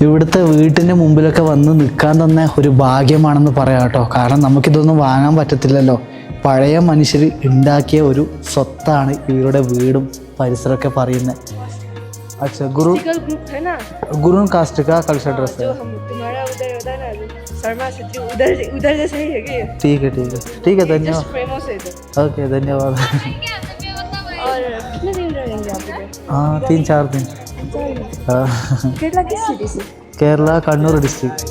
ഇവിടുത്തെ വീട്ടിൻ്റെ മുമ്പിലൊക്കെ വന്ന് നിൽക്കാൻ തന്നെ ഒരു ഭാഗ്യമാണെന്ന് പറയാം കേട്ടോ. കാരണം നമുക്കിതൊന്നും വാങ്ങാൻ പറ്റത്തില്ലല്ലോ. പഴയ മനുഷ്യർ ഉണ്ടാക്കിയ ഒരു സ്വത്താണ് ഇവരുടെ വീടും പരിസരമൊക്കെ പറയുന്നത്. अच्छा गुरु ग्रुप है ना, गुरु कास्ट का कल्चर ड्रेस है. जो हम तुम्हारा उधर होता है ना, शर्मा क्षेत्री, उधर उधर जैसा ही है क्या? ठीक है ठीक है ठीक है, धन्यवाद. फेमस है इधर. ओके धन्यवाद. और कितने दिन रहेंगे आप इधर? हाँ 3-4 दिन. हाँ. केरला किस सिटी से? केरला कन्नूर डिस्ट्रिक्ट.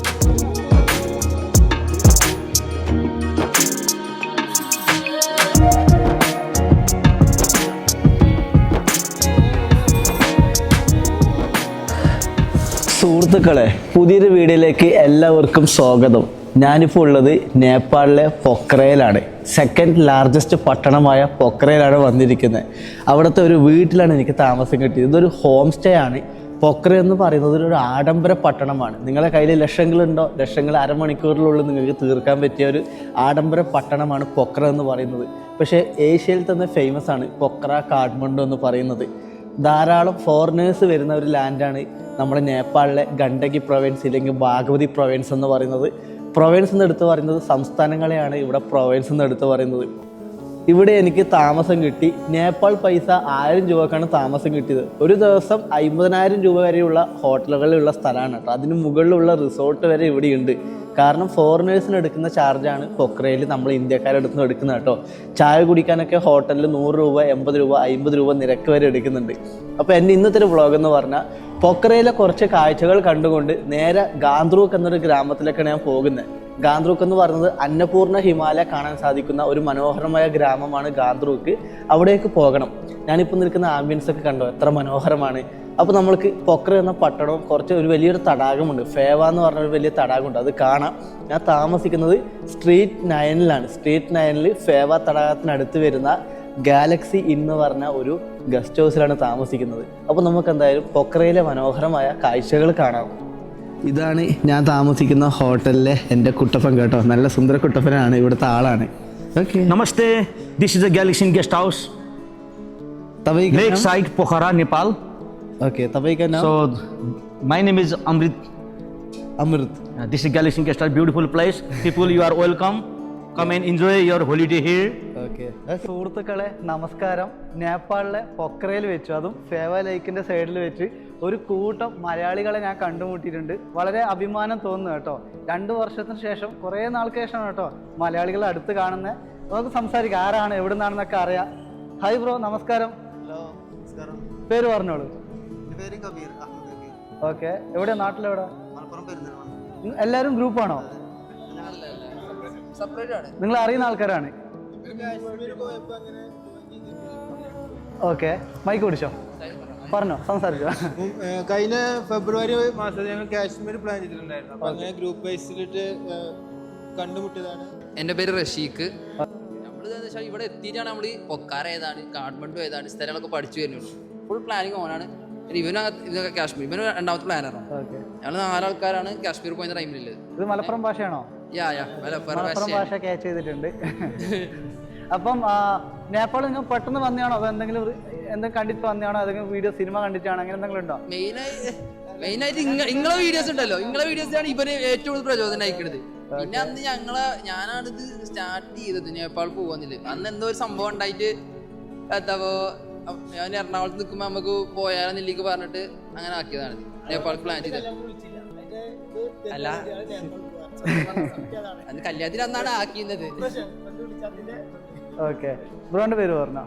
സുഹൃത്തുക്കളെ, പുതിയൊരു വീഡിയോയിലേക്ക് എല്ലാവർക്കും സ്വാഗതം. ഞാനിപ്പോൾ ഉള്ളത് നേപ്പാളിലെ പൊക്രയിലാണ്. സെക്കൻഡ് ലാർജസ്റ്റ് പട്ടണമായ പൊക്രയിലാണ് വന്നിരിക്കുന്നത്. അവിടുത്തെ ഒരു വീട്ടിലാണ് എനിക്ക് താമസം കിട്ടിയത്. ഇതൊരു ഹോം സ്റ്റേ ആണ്. പൊക്ര എന്ന് പറയുന്നത് ഒരു ആഡംബര പട്ടണമാണ്. നിങ്ങളുടെ കയ്യിൽ ലക്ഷങ്ങളുണ്ടോ, ലക്ഷങ്ങൾ അരമണിക്കൂറിനുള്ളിൽ നിങ്ങൾക്ക് തീർക്കാൻ പറ്റിയ ഒരു ആഡംബര പട്ടണമാണ് പൊക്ര എന്ന് പറയുന്നത്. പക്ഷേ ഏഷ്യയിൽ തന്നെ ഫേമസ് ആണ് പൊക്ര കാഠ്മണ്ഡു എന്ന് പറയുന്നത്. ധാരാളം ഫോറിനേഴ്സ് വരുന്ന ഒരു ലാൻഡാണ് നമ്മുടെ നേപ്പാളിലെ ഗണ്ഡകി പ്രൊവിൻസ് അല്ലെങ്കിൽ ഭാഗവതി പ്രൊവിൻസ് എന്ന് പറയുന്നത്. പ്രൊവിൻസ് എന്ന് എടുത്ത് പറയുന്നത് സംസ്ഥാനങ്ങളെയാണ് ഇവിടെ പ്രൊവിൻസ് എന്ന് എടുത്ത് പറയുന്നത്. ഇവിടെ എനിക്ക് താമസം കിട്ടി. നേപ്പാൾ പൈസ 1000 രൂപക്കാണ് താമസം കിട്ടിയത്. ഒരു ദിവസം 50,000 രൂപ വരെയുള്ള ഹോട്ടലുകളിലുള്ള സ്ഥലമാണ് കേട്ടോ. അതിന് മുകളിലുള്ള റിസോർട്ട് വരെ ഇവിടെയുണ്ട്. കാരണം ഫോറിനേഴ്സിന് എടുക്കുന്ന ചാർജാണ് പൊക്രയിൽ നമ്മൾ ഇന്ത്യക്കാരെടുത്ത് എടുക്കുന്നത് കേട്ടോ. ചായ കുടിക്കാനൊക്കെ ഹോട്ടലിൽ 100 രൂപ, 80 രൂപ, 50 രൂപ നിരക്ക് വരെ എടുക്കുന്നുണ്ട്. അപ്പോൾ എൻ്റെ ഇന്നത്തെ ഒരു വ്ളോഗ് എന്ന് പറഞ്ഞാൽ പൊക്രയിലെ കുറച്ച് കാഴ്ചകൾ കണ്ടുകൊണ്ട് നേരെ ഗാന്ത്രൂക്ക് എന്നൊരു ഗ്രാമത്തിലേക്കാണ് ഞാൻ പോകുന്നത്. ഗാന്ത്രൂക്ക് എന്ന് പറയുന്നത് അന്നപൂർണ്ണ ഹിമാലയ കാണാൻ സാധിക്കുന്ന ഒരു മനോഹരമായ ഗ്രാമമാണ് ഗാന്ത്രൂക്ക്. അവിടേക്ക് പോകണം. ഞാനിപ്പോൾ നിൽക്കുന്ന ആംബിയൻസ് ഒക്കെ കണ്ടോ, എത്ര മനോഹരമാണ്. അപ്പോൾ നമ്മൾക്ക് പൊക്ര എന്ന പട്ടണവും കുറച്ച് ഒരു വലിയൊരു തടാകമുണ്ട്, ഫേവ എന്ന് പറഞ്ഞൊരു വലിയ തടാകമുണ്ട്, അത് കാണാം. ഞാൻ താമസിക്കുന്നത് സ്ട്രീറ്റ് 9ലാണ്. സ്ട്രീറ്റ് 9ൽ ഫേവ തടാകത്തിനടുത്ത് വരുന്ന ഗാലക്സി എന്ന് പറഞ്ഞ ഒരു ഗസ്റ്റ് ഹൗസിലാണ് താമസിക്കുന്നത്. അപ്പോൾ നമുക്ക് എന്തായാലും പൊക്രയിലെ മനോഹരമായ കാഴ്ചകൾ കാണാം. ഇതാണ് ഞാൻ താമസിക്കുന്ന ഹോട്ടലിലെ എൻ്റെ കുട്ടപ്പൻ കേട്ടോ. നല്ല സുന്ദര കുട്ടപ്പനാണ്, ഇവിടുത്തെ ആളാണ്. ഓക്കെ, नमस्ते, this is the Galaxy guest house, lake side Pokhara, Nepal. Okay, तपाईँको नाम? So my name is Amrit. Amrit. This is Galaxy guest house, beautiful place. People, you are welcome. Come and enjoy your holiday here. Okay, സുഹൃത്തുക്കളെ നമസ്കാരം. നേപ്പാളിലെ പൊക്രയിൽ വെച്ചു, അതും ഫേവ ലേക്കിൻ്റെ സൈഡിൽ വെച്ച് ഒരു കൂട്ടം മലയാളികളെ ഞാൻ കണ്ടുമുട്ടിയിട്ടുണ്ട്. വളരെ അഭിമാനം തോന്നുന്നു കേട്ടോ. 2 വർഷത്തിന് ശേഷം, കുറേ നാൾക്ക് ശേഷമാണ് കേട്ടോ മലയാളികളെ അടുത്ത് കാണുന്നത്. നമുക്ക് സംസാരിക്കാം, ആരാണ് എവിടെ നിന്നാണെന്നൊക്കെ അറിയാം. ഹായ് ബ്രോ, നമസ്കാരം. ഹലോ, നമസ്കാരം. പേര് പറഞ്ഞോളൂ. എൻ്റെ പേര് കബീർ, അഹമ്മദ് കബീർ. ഓക്കെ, എവിടെ, നാട്ടിലെവിടെ? മലപ്പുറം പെരുന്തൽമണ്ണ. എല്ലാവരും ഗ്രൂപ്പാണോ? നിങ്ങൾ അറിയുന്ന ആൾക്കാരാണ്? ഓക്കെ, മൈക്ക് പിടിച്ചോ, പറഞ്ഞോ, സംസാരിച്ചോ. കഴിഞ്ഞ ഫെബ്രുവരി മാസത്തിൽ ഞങ്ങൾ കാശ്മീർ പ്ലാൻ ചെയ്തിട്ടുണ്ടായിരുന്നു. അപ്പൊ അങ്ങനെ ഗ്രൂപ്പ് വൈസിലിട്ട് കണ്ടുമുട്ടിയതാണ്. എൻ്റെ പേര് റഷീഖ്. നമ്മൾ ഇവിടെ എത്തിയിട്ടാണ് നമ്മൾ പൊക്കാര ഏതാണ്, കാഠ്മണ്ഡു ഏതാണ് സ്ഥലങ്ങളൊക്കെ പഠിച്ചു വരുന്നുള്ളൂ. ഫുൾ പ്ലാനിങ് ഓണാണ്. ഇതൊക്കെ കാശ്മീർ, ഇവന് 2ാമത്തെ പ്ലാനറാണ്. ഞങ്ങൾ 4 ആൾക്കാരാണ് കാശ്മീർ പോയ ടൈമിലുള്ളത്. ഇത് മലപ്പുറം ഭാഷയാണോ? മലപ്പുറം ഭാഷ ക്യാച്ച് ചെയ്തിട്ടുണ്ട്. അപ്പം നേപ്പാൾ നിങ്ങൾ പെട്ടെന്ന് വന്നതാണോ, അതോ എന്തെങ്കിലും കണ്ടിട്ട് വന്നതാണോ, അതെങ്കിലും വീഡിയോ സിനിമ കണ്ടിട്ടാണോ, അങ്ങനെ എന്തെങ്കിലും ഉണ്ടോ? മെയിനായിട്ട് നിങ്ങളെ വീഡിയോസ് ഉണ്ടല്ലോ, നിങ്ങളെ വീഡിയോസാണ് ഇവന് ഏറ്റവും കൂടുതൽ പ്രചോദനം അയക്കുന്നത്. പിന്നെ അന്ന് ഞാനാണിത് സ്റ്റാർട്ട് ചെയ്തത് നേപ്പാൾ പോകുന്നില്ല. അന്ന് എന്തോ ഒരു സംഭവം ഉണ്ടായിട്ട് എന്താ ഞാൻ എറണാകുളത്ത് നിൽക്കുമ്പോൾ നമുക്ക് പോയാലെന്നില്ലേക്ക് പറഞ്ഞിട്ട് അങ്ങനെ ആക്കിയതാണ് നേപ്പാൾ പ്ലാൻ ചെയ്തത്. അല്ല, അത് കല്യാണത്തിന് അന്നാണ് ആക്കിയത്. ഓക്കെ, ബ്രോന്റെ പേര് പറഞ്ഞോ.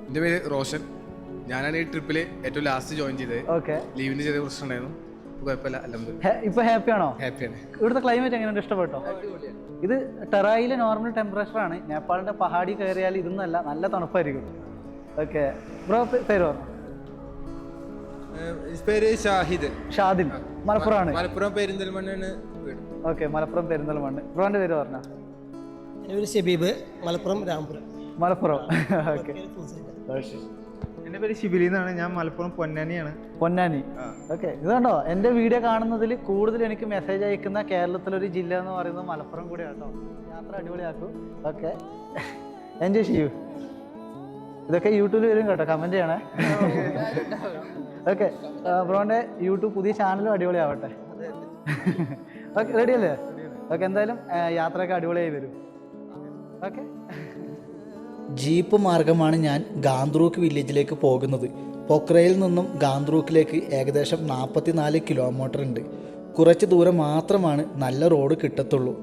എൻ്റെ പേര് റോഷൻ. ഞാനാണ് ഈ ട്രിപ്പില് ഏറ്റവും ലാസ്റ്റ് ജോയിൻ ചെയ്തത്. ഓക്കെ, ലീവിന് ചെറിയ പ്രശ്നം ഉണ്ടായിരുന്നു. കുഴപ്പമില്ല, ഇപ്പൊ ഹാപ്പിയാണോ? ഹാപ്പിയാണ്. ഇവിടുത്തെ ക്ലൈമറ്റ് എങ്ങനെയുണ്ട്, ഇഷ്ടപ്പെട്ടോ? ഇത് ടെറായിലെ നോർമൽ ടെമ്പറേച്ചർ ആണ്. നേപ്പാളിന്റെ പഹാടി കയറിയാൽ ഇതൊന്നല്ല, നല്ല തണുപ്പായിരിക്കും. ഓക്കെ, ബ്രോ പേര് പറഞ്ഞു. പേര് ഷാഹിദ്. ഷാദിൻ, മലപ്പുറമാണ്. മലപ്പുറം പെരിന്തൽമണ്ണയാണ് വീട്. ഓക്കെ, മലപ്പുറം പെരിന്തൽമണ്ണ. ബ്രോന്റെ പേര് പറഞ്ഞ? എൻ്റെ പേര് ഷബീബ്, മലപ്പുറം രാംപുരം. മലപ്പുറം. ഓക്കെ, എൻ്റെ പേര് ഷിബിലി എന്നാണ്. ഞാൻ മലപ്പുറം പൊന്നാനിയാണ്. പൊന്നാനി. ഓക്കെ, ഇത് കണ്ടോ, എൻ്റെ വീഡിയോ കാണുന്നതിൽ കൂടുതൽ എനിക്ക് മെസ്സേജ് അയക്കുന്ന കേരളത്തിലൊരു ജില്ല എന്ന് പറയുന്നത് മലപ്പുറം കൂടിയാണ് കേട്ടോ. യാത്ര അടിപൊളിയാക്കും. ഓക്കെ, എൻജോയ് ചെയ്യൂ. ഇതൊക്കെ യൂട്യൂബിൽ വരും കേട്ടോ, കമൻറ്റ് ചെയ്യണേ. ഓക്കെ, ബ്രോൻ്റെ യൂട്യൂബ് പുതിയ ചാനലും അടിപൊളിയാവട്ടെ. ഓക്കെ, റെഡി അല്ലേ? ഓക്കെ, എന്തായാലും യാത്രയൊക്കെ അടിപൊളിയായി വരും. ഓക്കെ. ജീപ്പ് മാർഗമാണ് ഞാൻ ഗാന്ത്രൂക്ക് വില്ലേജിലേക്ക് പോകുന്നത്. പൊക്രയിൽ നിന്നും ഗാന്ത്രൂക്കിലേക്ക് ഏകദേശം 44 കിലോമീറ്റർ ഉണ്ട്. കുറച്ച് ദൂരം മാത്രമാണ് നല്ല റോഡ് കിട്ടത്തുള്ളൂ.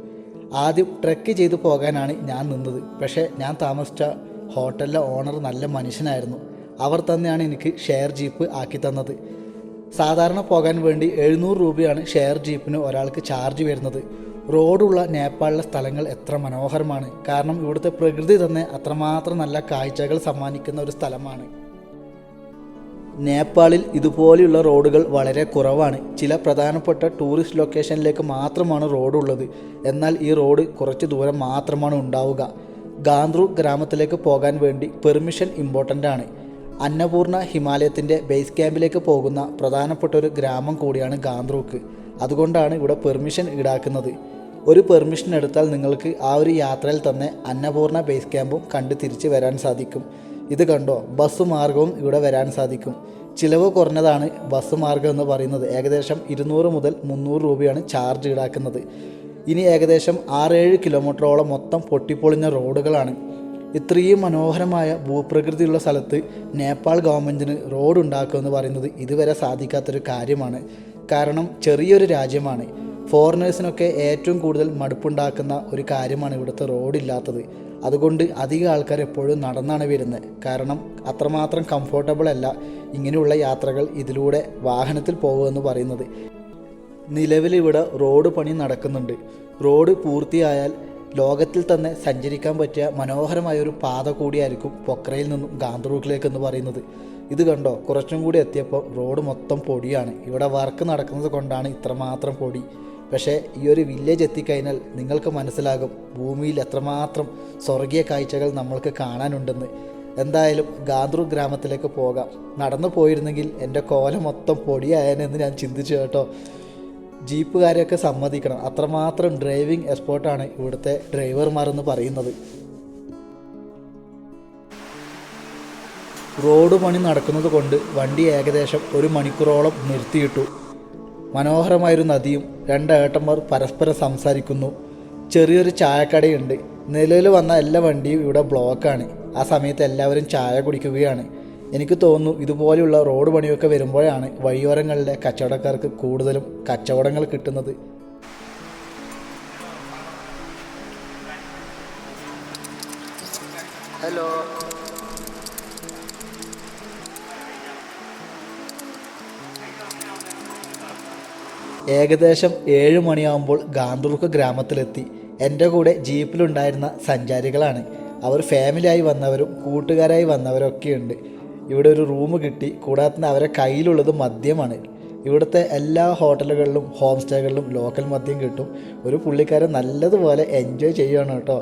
ആദ്യം ട്രെക്ക് ചെയ്ത് പോകാനാണ് ഞാൻ നിന്നത്. പക്ഷേ ഞാൻ താമസിച്ച ഹോട്ടലിലെ ഓണർ നല്ല മനുഷ്യനായിരുന്നു. അവർ തന്നെയാണ് എനിക്ക് ഷെയർ ജീപ്പ് ആക്കി തന്നത്. സാധാരണ പോകാൻ വേണ്ടി 700 രൂപയാണ് ഷെയർ ജീപ്പിന് ഒരാൾക്ക് ചാർജ് വരുന്നത്. റോഡുള്ള നേപ്പാളിലെ സ്ഥലങ്ങൾ എത്ര മനോഹരമാണ്. കാരണം ഇവിടുത്തെ പ്രകൃതി തന്നെ അത്രമാത്രം നല്ല കാഴ്ചകൾ സമ്മാനിക്കുന്ന ഒരു സ്ഥലമാണ്. നേപ്പാളിൽ ഇതുപോലെയുള്ള റോഡുകൾ വളരെ കുറവാണ്. ചില പ്രധാനപ്പെട്ട ടൂറിസ്റ്റ് ലൊക്കേഷനിലേക്ക് മാത്രമാണ് റോഡുള്ളത്. എന്നാൽ ഈ റോഡ് കുറച്ച് ദൂരം മാത്രമാണ് ഉണ്ടാവുക. ഗാന്ത്രൂക്ക് ഗ്രാമത്തിലേക്ക് പോകാൻ വേണ്ടി പെർമിഷൻ ഇമ്പോർട്ടൻ്റ് ആണ്. അന്നപൂർണ ഹിമാലയത്തിൻ്റെ ബേസ് ക്യാമ്പിലേക്ക് പോകുന്ന പ്രധാനപ്പെട്ട ഒരു ഗ്രാമം കൂടിയാണ് ഗാന്ത്രൂക്ക്. അതുകൊണ്ടാണ് ഇവിടെ പെർമിഷൻ ഈടാക്കുന്നത്. ഒരു പെർമിഷൻ എടുത്താൽ നിങ്ങൾക്ക് ആ ഒരു യാത്രയിൽ തന്നെ അന്നപൂർണ ബേസ് ക്യാമ്പും കണ്ട് തിരിച്ച് വരാൻ സാധിക്കും. ഇത് കണ്ടോ, ബസ് മാർഗവും ഇവിടെ വരാൻ സാധിക്കും. ചിലവ് കുറഞ്ഞതാണ് ബസ് മാർഗം എന്ന് പറയുന്നത്. ഏകദേശം 200 മുതൽ 300 രൂപയാണ് ചാർജ് ഈടാക്കുന്നത്. ഇനി ഏകദേശം 6-7 കിലോമീറ്ററോളം മൊത്തം പൊട്ടിപ്പൊളിഞ്ഞ റോഡുകളാണ്. ഇത്രയും മനോഹരമായ ഭൂപ്രകൃതിയുള്ള സ്ഥലത്ത് നേപ്പാൾ ഗവൺമെൻറ്റിന് റോഡ് ഉണ്ടാക്കുക എന്ന് പറയുന്നത് ഇതുവരെ സാധിക്കാത്തൊരു കാര്യമാണ്. കാരണം ചെറിയൊരു രാജ്യമാണ്. ഫോറിനേഴ്സിനൊക്കെ ഏറ്റവും കൂടുതൽ മടുപ്പുണ്ടാക്കുന്ന ഒരു കാര്യമാണ് ഇവിടുത്തെ റോഡില്ലാത്തത്. അതുകൊണ്ട് അധികം ആൾക്കാർ എപ്പോഴും നടന്നാണ് വരുന്നത്. കാരണം അത്രമാത്രം കംഫോർട്ടബിൾ അല്ല ഇങ്ങനെയുള്ള യാത്രകൾ ഇതിലൂടെ വാഹനത്തിൽ പോകുമെന്ന് പറയുന്നത്. നിലവിലിവിടെ റോഡ് പണി നടക്കുന്നുണ്ട്. റോഡ് പൂർത്തിയായാൽ ലോകത്തിൽ തന്നെ സഞ്ചരിക്കാൻ പറ്റിയ മനോഹരമായൊരു പാത കൂടിയായിരിക്കും പൊക്രയിൽ നിന്നും ഗാന്ത്രൂക്കിലേക്കെന്ന് പറയുന്നത്. ഇത് കണ്ടോ, കുറച്ചും കൂടി എത്തിയപ്പോൾ റോഡ് മൊത്തം പൊടിയാണ്. ഇവിടെ വർക്ക് നടക്കുന്നത് കൊണ്ടാണ് ഇത്രമാത്രം പൊടി. പക്ഷേ ഈ ഒരു വില്ലേജ് എത്തിക്കഴിഞ്ഞാൽ നിങ്ങൾക്ക് മനസ്സിലാകും ഭൂമിയിൽ എത്രമാത്രം സ്വർഗീയ കാഴ്ചകൾ നമ്മൾക്ക് കാണാനുണ്ടെന്ന്. എന്തായാലും ഗാന്ത്രൂക്ക് ഗ്രാമത്തിലേക്ക് പോകാം. നടന്നു പോയിരുന്നെങ്കിൽ എൻ്റെ കോല മൊത്തം പൊടിയായെന്ന് ഞാൻ ചിന്തിച്ചു കേട്ടോ. ജീപ്പുകാരെയൊക്കെ സമ്മതിക്കണം, അത്രമാത്രം ഡ്രൈവിംഗ് എക്സ്പേർട്ടാണ് ഇവിടുത്തെ ഡ്രൈവർമാരെന്ന് പറയുന്നത്. റോഡ് പണി നടക്കുന്നത് കൊണ്ട് വണ്ടി ഏകദേശം 1 മണിക്കൂറോളം നിർത്തിയിട്ടു. മനോഹരമായൊരു നദിയും 2 ഏട്ടന്മാർ പരസ്പരം സംസാരിക്കുന്നു. ചെറിയൊരു ചായക്കടയുണ്ട്. നിലവിൽ വന്ന എല്ലാ വണ്ടിയും ഇവിടെ ബ്ലോക്കാണ്. ആ സമയത്ത് എല്ലാവരും ചായ കുടിക്കുകയാണ്. എനിക്ക് തോന്നുന്നു ഇതുപോലെയുള്ള റോഡ് പണിയൊക്കെ വരുമ്പോഴാണ് വഴിയോരങ്ങളിലെ കച്ചവടക്കാർക്ക് കൂടുതലും കച്ചവടങ്ങൾ കിട്ടുന്നത്. ഹലോ, ഏകദേശം 7 മണിയാകുമ്പോൾ ഗാന്ത്രൂക്ക് ഗ്രാമത്തിലെത്തി. എൻ്റെ കൂടെ ജീപ്പിലുണ്ടായിരുന്ന സഞ്ചാരികളാണ്. അവർ ഫാമിലിയായി വന്നവരും കൂട്ടുകാരായി വന്നവരൊക്കെയുണ്ട്. ഇവിടെ ഒരു റൂം കിട്ടി. കൂടാതെ അവരെ കയ്യിലുള്ളത് മദ്യമാണ്. ഇവിടുത്തെ എല്ലാ ഹോട്ടലുകളിലും ഹോം സ്റ്റേകളിലും ലോക്കൽ മദ്യം കിട്ടും. ഒരു പുള്ളിക്കാരൻ നല്ലതുപോലെ എൻജോയ് ചെയ്യുകയാണ് കേട്ടോ.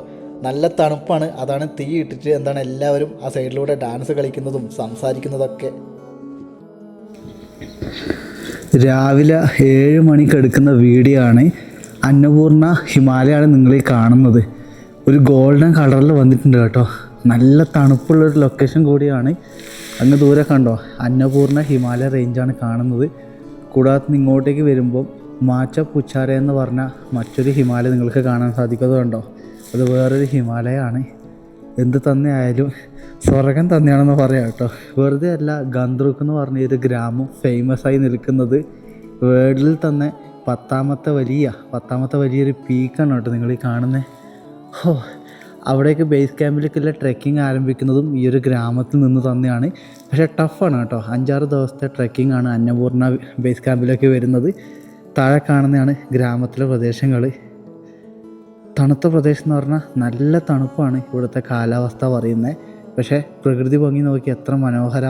നല്ല തണുപ്പാണ്. അതാണ് തീ ഇട്ടിട്ട് എല്ലാവരും ആ സൈഡിലൂടെ ഡാൻസ് കളിക്കുന്നതും സംസാരിക്കുന്നതൊക്കെ. രാവിലെ 7 മണിക്ക് എടുക്കുന്ന വീഡിയോ ആണ്. അന്നപൂർണ ഹിമാലയമാണ് നിങ്ങളീ കാണുന്നത്. ഒരു ഗോൾഡൻ കളറിൽ വന്നിട്ടുണ്ട് കേട്ടോ. നല്ല തണുപ്പുള്ളൊരു ലൊക്കേഷൻ കൂടിയാണ്. അങ്ങ് ദൂരെ കണ്ടോ, അന്നപൂർണ ഹിമാലയ റേഞ്ചാണ് കാണുന്നത്. കൂടാതെ ഇങ്ങോട്ടേക്ക് വരുമ്പോൾ മാച്ച പുച്ചാര എന്ന് പറഞ്ഞ മറ്റൊരു ഹിമാലയ നിങ്ങൾക്ക് കാണാൻ സാധിക്കുന്നത് കണ്ടോ. അത് വേറൊരു ഹിമാലയമാണ്. എന്ത് തന്നെയായാലും സ്വർഗം തന്നെയാണെന്ന് പറയാം കേട്ടോ. വെറുതെ അല്ല, ഗാന്ത്രൂക്ക് എന്ന് പറഞ്ഞ ഒരു ഗ്രാമം ഫേമസായി നിൽക്കുന്നത്. വേൾഡിൽ തന്നെ 10ാമത്തെ വലിയൊരു പീക്കാണ് കേട്ടോ നിങ്ങൾ ഈ കാണുന്നത്. അവിടേക്ക് ബേസ് ക്യാമ്പിലേക്കുള്ള ട്രെക്കിംഗ് ആരംഭിക്കുന്നതും ഈ ഒരു ഗ്രാമത്തിൽ നിന്ന് തന്നെയാണ്. പക്ഷേ ടഫാണ് കേട്ടോ. 5-6 ദിവസത്തെ ട്രെക്കിംഗ് ആണ് അന്നപൂർണ ബേസ് ക്യാമ്പിലേക്ക് വരുന്നത്. താഴെ കാണുന്നതാണ് ഗ്രാമത്തിലെ പ്രദേശങ്ങൾ. തണുത്ത പ്രദേശം എന്ന് പറഞ്ഞാൽ നല്ല തണുപ്പാണ് ഇവിടുത്തെ കാലാവസ്ഥ പറയുന്നത്. പക്ഷേ പ്രകൃതി ഭംഗി നോക്കി എത്ര മനോഹര.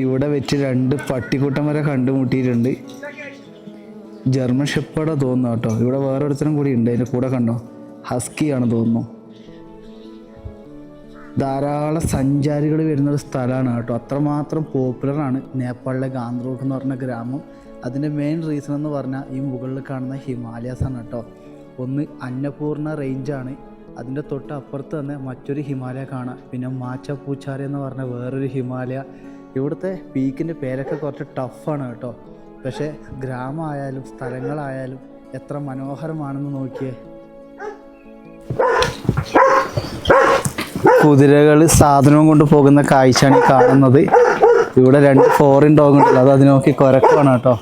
ഇവിടെ വെച്ച് 2 പട്ടിക്കുട്ടൻ വരെ കണ്ടുമുട്ടിയിട്ടുണ്ട്. ജർമ്മൻ ഷെപ്പേർഡാ തോന്നുന്നു കേട്ടോ. ഇവിടെ വേറൊരുത്തരം കൂടി ഉണ്ട്. അതിൻ്റെ കൂടെ കണ്ടോ, ഹസ്കിയാണ് തോന്നുന്നു. ധാരാളം സഞ്ചാരികൾ വരുന്നൊരു സ്ഥലമാണ് കേട്ടോ. അത്രമാത്രം പോപ്പുലറാണ് നേപ്പാളിലെ ഗാന്ത്രൂക്ക് എന്ന് പറഞ്ഞ ഗ്രാമം. അതിൻ്റെ മെയിൻ റീസൺ എന്ന് പറഞ്ഞാൽ ഈ മുകളിൽ കാണുന്ന ഹിമാലയാസാണ് കേട്ടോ. ഒന്ന് അന്നപൂർണ റേഞ്ചാണ്, അതിൻ്റെ തൊട്ട് അപ്പുറത്ത് തന്നെ മറ്റൊരു ഹിമാലയ കാണാം. പിന്നെ മാച്ച പൂച്ചാര എന്ന് പറഞ്ഞ വേറൊരു ഹിമാലയ. ഇവിടുത്തെ പീക്കിൻ്റെ പേരൊക്കെ കുറച്ച് ടഫാണ് കേട്ടോ. പക്ഷേ ഗ്രാമമായാലും സ്ഥലങ്ങളായാലും എത്ര മനോഹരമാണെന്ന് നോക്കിയേ. കുതിരകൾ സാധനവും കൊണ്ട് പോകുന്ന കാഴ്ചയാണ് ഈ കാണുന്നത്. ഇവിടെ 2 ഫോറിൻ ഡോഗ് ഉണ്ടല്ലോ, അത് അതിനെ നോക്കി കുരക്കാണ് കേട്ടോ.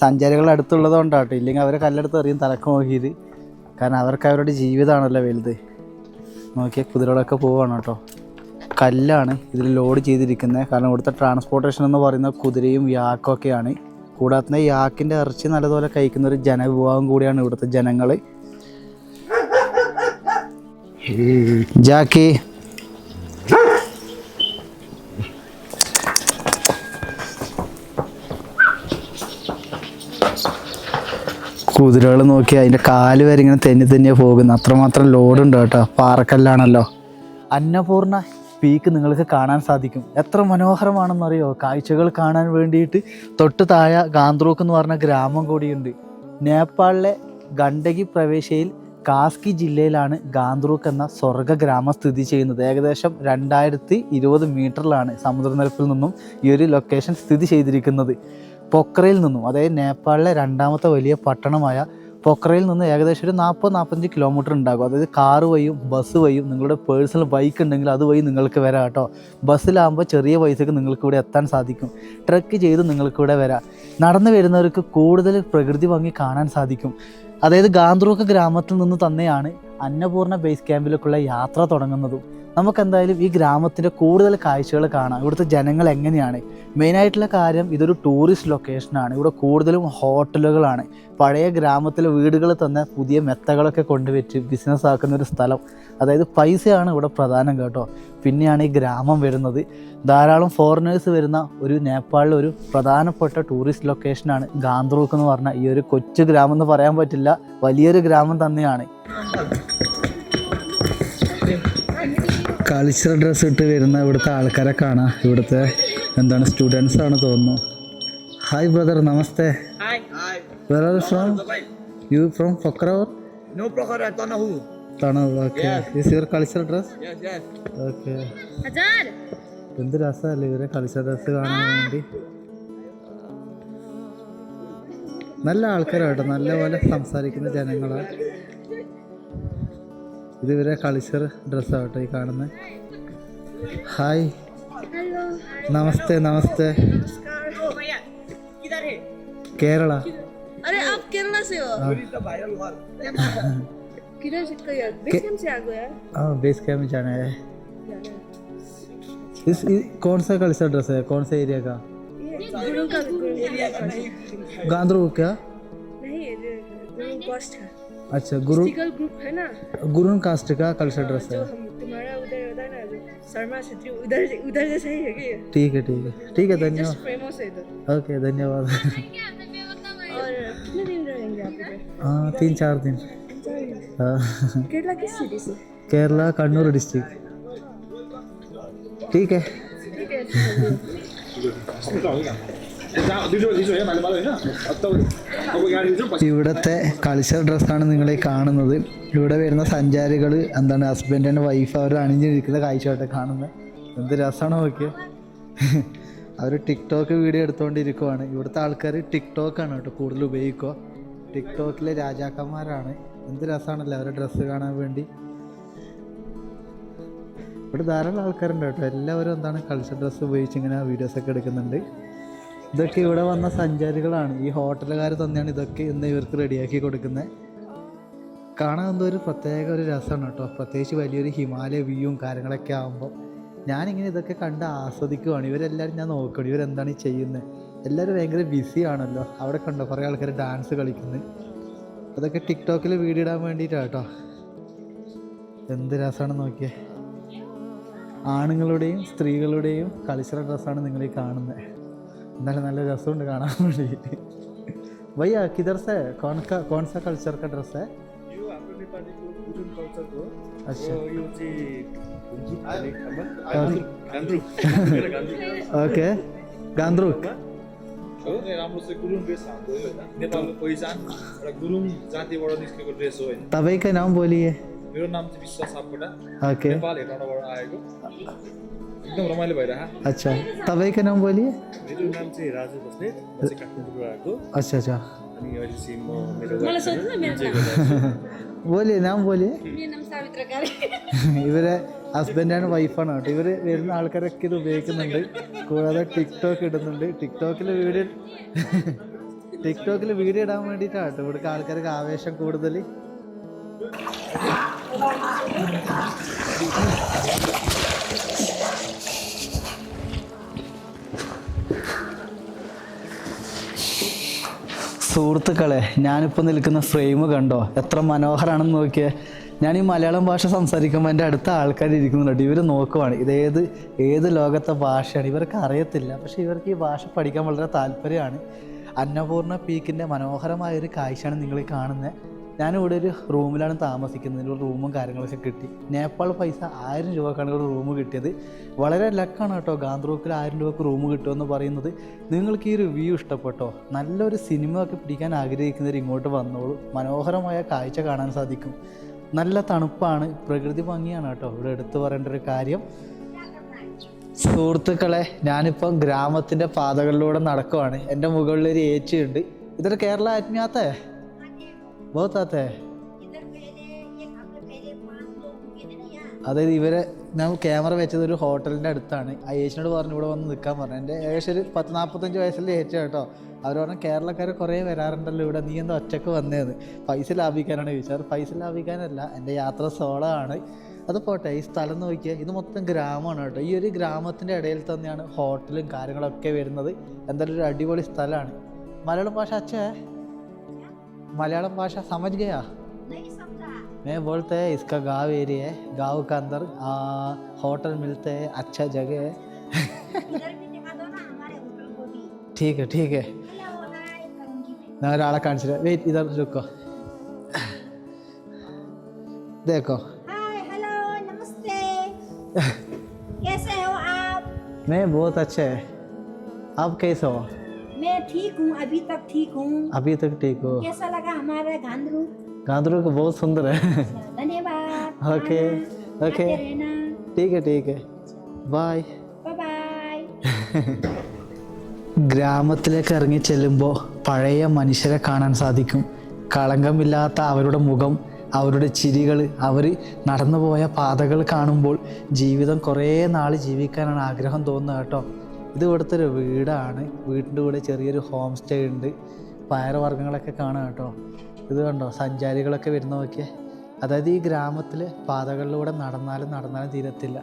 സഞ്ചാരികൾ അടുത്തുള്ളത് കൊണ്ടാട്ടോ, ഇല്ലെങ്കിൽ അവരെ കല്ലെടുത്ത് എറിയും തലക്ക് നോക്കിയിട്ട്. കാരണം അവർക്ക് അവരുടെ ജീവിതമാണല്ലോ വലുത്. നോക്കിയാൽ കുതിരകളൊക്കെ പോവുകയാണ് കേട്ടോ. കല്ലാണ് ഇതിൽ ലോഡ് ചെയ്തിരിക്കുന്നത്. കാരണം ഇവിടുത്തെ ട്രാൻസ്പോർട്ടേഷൻ എന്ന് പറയുന്നത് കുതിരയും യാക്കൊക്കെയാണ്. കൂടാതെ യാക്കിൻ്റെ ഇറച്ചി നല്ലതുപോലെ കഴിക്കുന്ന ഒരു ജനവിഭാഗം കൂടിയാണ് ഇവിടുത്തെ ജനങ്ങൾ. ജാക്കി കുതിരകൾ നോക്കി അതിൻ്റെ കാല് വരെ ഇങ്ങനെ തെന്നിയാണ് പോകുന്നത്. അത്രമാത്രം ലോഡുണ്ട് കേട്ടോ. പാറക്കല്ലാണല്ലോ. അന്നപൂർണ പീക്ക് നിങ്ങൾക്ക് കാണാൻ സാധിക്കും. എത്ര മനോഹരമാണെന്നറിയോ കാഴ്ചകൾ കാണാൻ വേണ്ടിയിട്ട്. തൊട്ട് താഴെ ഗാന്ത്രോക്ക് എന്ന് പറഞ്ഞ ഗ്രാമം കൂടിയുണ്ട്. നേപ്പാളിലെ ഗണ്ഡകി പ്രവിശ്യയിൽ കാസ്കി ജില്ലയിലാണ് ഗാന്ത്രൂക്ക് എന്ന സ്വർഗ്ഗ ഗ്രാമം സ്ഥിതി ചെയ്യുന്നത്. ഏകദേശം 2020 മീറ്ററിലാണ് സമുദ്രനിരപ്പിൽ നിന്നും ഈ ഒരു ലൊക്കേഷൻ സ്ഥിതി ചെയ്തിരിക്കുന്നത്. പൊക്രയിൽ നിന്നും, അതായത് നേപ്പാളിലെ 2ാമത്തെ വലിയ പട്ടണമായ പൊക്രയിൽ നിന്ന് ഏകദേശം ഒരു 40-45 കിലോമീറ്റർ ഉണ്ടാകും. അതായത് കാറ് വഴിയും ബസ് വഴിയും നിങ്ങളുടെ പേഴ്സണൽ ബൈക്ക് ഉണ്ടെങ്കിൽ അതുവഴി നിങ്ങൾക്ക് വരാം കേട്ടോ. ബസ്സിലാകുമ്പോൾ ചെറിയ പൈസക്ക് നിങ്ങൾക്ക് ഇവിടെ എത്താൻ സാധിക്കും. ട്രക്ക് ചെയ്ത് നിങ്ങൾക്ക് ഇവിടെ വരാം. നടന്നു വരുന്നവർക്ക് കൂടുതൽ പ്രകൃതി ഭംഗി കാണാൻ സാധിക്കും. അതായത് ഗാന്ത്രൂക്ക് ഗ്രാമത്തിൽ നിന്ന് തന്നെയാണ് അന്നപൂർണ ബേസ് ക്യാമ്പിലേക്കുള്ള യാത്ര തുടങ്ങുന്നതും. നമുക്കെന്തായാലും ഈ ഗ്രാമത്തിൻ്റെ കൂടുതൽ കാഴ്ചകൾ കാണാം. ഇവിടുത്തെ ജനങ്ങൾ എങ്ങനെയാണ്. മെയിനായിട്ടുള്ള കാര്യം, ഇതൊരു ടൂറിസ്റ്റ് ലൊക്കേഷനാണ്. ഇവിടെ കൂടുതലും ഹോട്ടലുകളാണ്. പഴയ ഗ്രാമത്തിലെ വീടുകൾ തന്നെ പുതിയ മെത്തകളൊക്കെ കൊണ്ടുവച്ച് ബിസിനസ് ആക്കുന്ന ഒരു സ്ഥലം. അതായത് പൈസയാണ് ഇവിടെ പ്രധാനം കേട്ടോ. പിന്നെയാണ് ഈ ഗ്രാമം വരുന്നത്. ധാരാളം ഫോറിനേഴ്സ് വരുന്ന ഒരു നേപ്പാളിലെ ഒരു പ്രധാനപ്പെട്ട ടൂറിസ്റ്റ് ലൊക്കേഷനാണ് ഗാന്ത്രൂക്ക് എന്ന് പറഞ്ഞ ഈ ഒരു കൊച്ചു ഗ്രാമം എന്ന് പറയാൻ പറ്റില്ല, വലിയൊരു ഗ്രാമം തന്നെയാണ്. കൾച്ചറൽ ഡ്രസ്സ് ഇട്ട് വരുന്ന ഇവിടുത്തെ ആൾക്കാരെ കാണാം. ഇവിടുത്തെ സ്റ്റുഡൻസ് ആണ് തോന്നുന്നു. Hi brother, namaste. Where are you from? You from Pokhara? No Pokhara, Tanahu. Tanahu, okay. Is your cultural dress? Yes. Okay. എന്ത് രസമല്ലേ ഇവരെ കൾച്ചറൽ ഡ്രസ്സ് കാണാൻ വേണ്ടി. നല്ല ആൾക്കാരാട്ടോ, നല്ലപോലെ സംസാരിക്കുന്ന ജനങ്ങളാണ്. ഇത് ഇവരെ കൾച്ചർ ഡ്രസ്സാട്ടോ ഈ കാണുന്നത്. ഹായ്, നമസ്തേ. കേരള. अरे आप केरला से हो? किधर से बेस कैंप से आ गए? हाँ, बेस कैंप में जाना है. इस कौन सा कल्चर ड्रेस है, कौन सा एरिया का? गुरु का गांधरू क्या? नहीं, गुरु कास्ट है. अच्छा, गुरु ग्रुप है ना, गुरु कास्ट का कल्चर ड्रेस है. तुम्हारा उधर होता है ना, शर्मा क्षेत्री, उधर जैसा ही है क्या? ठीक है, धन्यवाद. फेमस है इधर. ओके, धन्यवाद. और कितने दिन रहेंगे आप इधर? 3-4 दिन. केरला किस सिटी से? केरला कन्नूर डिस्ट्रिक्ट. ठीक है. ഇവിടുത്തെ കൾച്ചർ ഡ്രസ്സാണ് നിങ്ങൾ ഈ കാണുന്നത്. ഇവിടെ വരുന്ന സഞ്ചാരികൾ ഹസ്ബൻഡ് ആൻഡ് വൈഫ് അവർ അണിഞ്ഞിരിക്കുന്ന കാഴ്ചയായിട്ട് കാണുന്നത്. എന്ത് രസമാണ് നോക്കിയത്. അവർ ടിക്ടോക്ക് വീഡിയോ എടുത്തുകൊണ്ടിരിക്കുവാണ്. ഇവിടുത്തെ ആൾക്കാർ ടിക്ടോക്കാണ് കേട്ടോ കൂടുതൽ ഉപയോഗിക്കുക. ടിക്ടോക്കിലെ രാജാക്കന്മാരാണ്. എന്ത് രസമാണല്ലോ അവരുടെ ഡ്രസ്സ് കാണാൻ വേണ്ടി. ഇവിടെ ധാരാളം ആൾക്കാരുണ്ട് കേട്ടോ. എല്ലാവരും കൾച്ചർ ഡ്രസ്സ് ഉപയോഗിച്ച് ഇങ്ങനെ വീഡിയോസൊക്കെ എടുക്കുന്നുണ്ട്. ഇതൊക്കെ ഇവിടെ വന്ന സഞ്ചാരികളാണ്. ഈ ഹോട്ടലുകാർ തന്നെയാണ് ഇതൊക്കെ ഇന്ന് ഇവർക്ക് റെഡിയാക്കി കൊടുക്കുന്നത്. കാണാൻ എന്തോ ഒരു പ്രത്യേക ഒരു രസമാണ് കേട്ടോ. പ്രത്യേകിച്ച് വലിയൊരു ഹിമാലയ വ്യൂവും കാര്യങ്ങളൊക്കെ ആകുമ്പോൾ ഞാനിങ്ങനെ ഇതൊക്കെ കണ്ട് ആസ്വദിക്കുവാണ്. ഇവരെല്ലാവരും ഞാൻ നോക്കണം ഇവരെന്താണ് ഈ ചെയ്യുന്നത്. എല്ലാവരും ഭയങ്കര ബിസി ആണല്ലോ. അവിടെ കണ്ടോ കുറേ ആൾക്കാർ ഡാൻസ് കളിക്കുന്നത്. അതൊക്കെ ടിക്ടോക്കിൽ വീഡിയോ ഇടാൻ വേണ്ടിയിട്ടാണ് കേട്ടോ. എന്ത് രസമാണ് നോക്കിയേ. ആണുങ്ങളുടെയും സ്ത്രീകളുടെയും കൾച്ചറൽ ഡ്രസ്സാണ് നിങ്ങൾ ഈ കാണുന്നത്. എന്നാലും നല്ല രസമുണ്ട് കാണാൻ വേണ്ടിയിട്ട്. भैया किधर से कौन सा कल्चर का ड्रेस है? अच्छा, ओके, गांद्रुक. राम्रो चाहिँ गुरुङ ड्रेस हाम्रो यो होइन नेपालको पहिचान एउटा गुरुङ जातिबाट निस्केको ड्रेस हो होइन तपाईँको नाम बोलिए मेरो नाम चाहिँ विश्वास सापकोटा ओके नेपाल हेटौँडाबाट आएको एकदम रमाइलो भइरहेको अच्छा तपाईँको नाम बोलिए मेरो नाम चाहिँ राजु बस्नेत म चाहिँ काठमाडौँबाट आएको अच्छा अच्छा अनि अहिले चाहिँ म मेरो बोलिए नाम बोलिए मेरा नाम सावित्रा कार्य ഇവരെ ഹസ്ബൻഡാണ് വൈഫാണ് കേട്ടോ ഇവർ വരുന്ന ആൾക്കാരൊക്കെ ഇത് ഉപയോഗിക്കുന്നുണ്ട് കൂടാതെ ടിക്ടോക്ക് ഇടുന്നുണ്ട് ടിക്ടോക്കിൽ വീഡിയോ ഇടാൻ വേണ്ടിയിട്ടാണ് കേട്ടോ ഇവിടുത്തെ ആൾക്കാർക്ക് ആവേശം കൂടുതൽ സുഹൃത്തുക്കളെ ഞാനിപ്പോൾ നിൽക്കുന്ന ഫ്രെയിം കണ്ടോ എത്ര മനോഹരമാണെന്ന് നോക്കിയേ ഞാൻ ഈ മലയാളം ഭാഷ സംസാരിക്കുമ്പോൾ എൻ്റെ അടുത്ത ആൾക്കാർ ഇരിക്കുന്നുണ്ട് ഇവർ നോക്കുവാണ് ഏത് ലോകത്തെ ഭാഷയാണ് ഇവർക്ക് അറിയത്തില്ല പക്ഷേ ഇവർക്ക് ഈ ഭാഷ പഠിക്കാൻ വളരെ താല്പര്യമാണ് അന്നപൂർണ്ണ പീക്കിൻ്റെ മനോഹരമായൊരു കാഴ്ചയാണ് നിങ്ങൾ കാണുന്നത് ഞാനിവിടെ ഒരു റൂമിലാണ് താമസിക്കുന്നത് ഒരു റൂമും കാര്യങ്ങളൊക്കെ കിട്ടി നേപ്പാൾ പൈസ 1000 രൂപക്കാണ് ഒരു റൂം കിട്ടിയത് വളരെ ലക്കാണ് കേട്ടോ ഗാന്ത്രൂക്കിൽ 1000 രൂപക്ക് റൂം കിട്ടുമെന്ന് പറയുന്നത് നിങ്ങൾക്ക് ഈ ഒരു വ്യൂ ഇഷ്ടപ്പെട്ടോ നല്ലൊരു സിനിമ ഒക്കെ പിടിക്കാൻ ആഗ്രഹിക്കുന്നവർ ഇങ്ങോട്ട് വന്നോളൂ മനോഹരമായ കാഴ്ച കാണാൻ സാധിക്കും നല്ല തണുപ്പാണ് പ്രകൃതി ഭംഗിയാണ് കേട്ടോ ഇവിടെ എടുത്തു പറയേണ്ട ഒരു കാര്യം സുഹൃത്തുക്കളെ ഞാനിപ്പം ഗ്രാമത്തിൻ്റെ പാതകളിലൂടെ നടക്കുവാണ് എൻ്റെ മുകളിലൊരു ഏച്ചിയുണ്ട് ഇതൊരു കേരള ആത്മീയാത്തേ बहुत आते हैं അതായത് ഇവരെ ഞാൻ ക്യാമറ വെച്ചത് ഒരു ഹോട്ടലിൻ്റെ അടുത്താണ് ആ ഏച്ചിനോട് പറഞ്ഞു ഇവിടെ വന്ന് നിൽക്കാൻ പറഞ്ഞു എൻ്റെ ഏകദേശം ഒരു 40-45 വയസ്സിലെ ഏച്ച കേട്ടോ അവർ പറഞ്ഞു കേരളക്കാർ കുറേ വരാറുണ്ടല്ലോ ഇവിടെ നീ എന്താ ഒറ്റക്ക് വന്നേന്ന് പൈസ ലാഭിക്കാനാണ് ചോദിച്ചത് പൈസ ലാഭിക്കാനല്ല എൻ്റെ യാത്ര സോളോ ആണ് അത് പോട്ടെ ഈ സ്ഥലം നോക്കിയാൽ ഇത് മൊത്തം ഗ്രാമമാണ് കേട്ടോ ഈ ഒരു ഗ്രാമത്തിൻ്റെ ഇടയിൽ തന്നെയാണ് ഹോട്ടലും കാര്യങ്ങളൊക്കെ വരുന്നത് എന്തായാലും ഒരു അടിപൊളി സ്ഥലമാണ് മലയാളം ഭാഷ അച്ഛേ मलयालम भाषा समझ गया नहीं समझा मैं बोलते हैं इसका गांव एरिया है गांव के अंदर होटल मिलते हैं अच्छा जगह है इधर भी दिखा दो ना हमारे होटल को भी ठीक है हेलो हाय करूंगी मैं ഒരാളെ കാണിച്ചു വെയിറ്റ് इधर रुको देखो हाय हेलो नमस्ते कैसे हो आप मैं बहुत अच्छे है आप कैसे हो मैं ठीक हूँ अभी तक ठीक हूँ अभी तक ठीक हो कैसा लगा हमारा गांधरू गांधरू को बहुत सुंदर है धन्यवाद ओके ओके आते रहना ठीक है बाय बाय ഗ്രാമത്തിലേക്ക് ഇറങ്ങി ചെല്ലുമ്പോൾ പഴയ മനുഷ്യരെ കാണാൻ സാധിക്കും കളങ്കമില്ലാത്ത അവരുടെ മുഖം അവരുടെ ചിരികൾ അവർ നടന്നുപോയ പാതകൾ കാണുമ്പോൾ ജീവിതം കുറേ നാൾ ജീവിക്കാനാണ് ആഗ്രഹം തോന്നുന്നത് കേട്ടോ ഇത് ഇവിടുത്തെ ഒരു വീടാണ് വീടിൻ്റെ കൂടെ ചെറിയൊരു ഹോം സ്റ്റേ ഉണ്ട് പയറുവർഗ്ഗങ്ങളൊക്കെ കാണാം കേട്ടോ ഇത് കണ്ടോ സഞ്ചാരികളൊക്കെ വരുന്ന നോക്കിയേ അതായത് ഈ ഗ്രാമത്തിലെ പാതകളിലൂടെ നടന്നാലും തീരത്തില്ല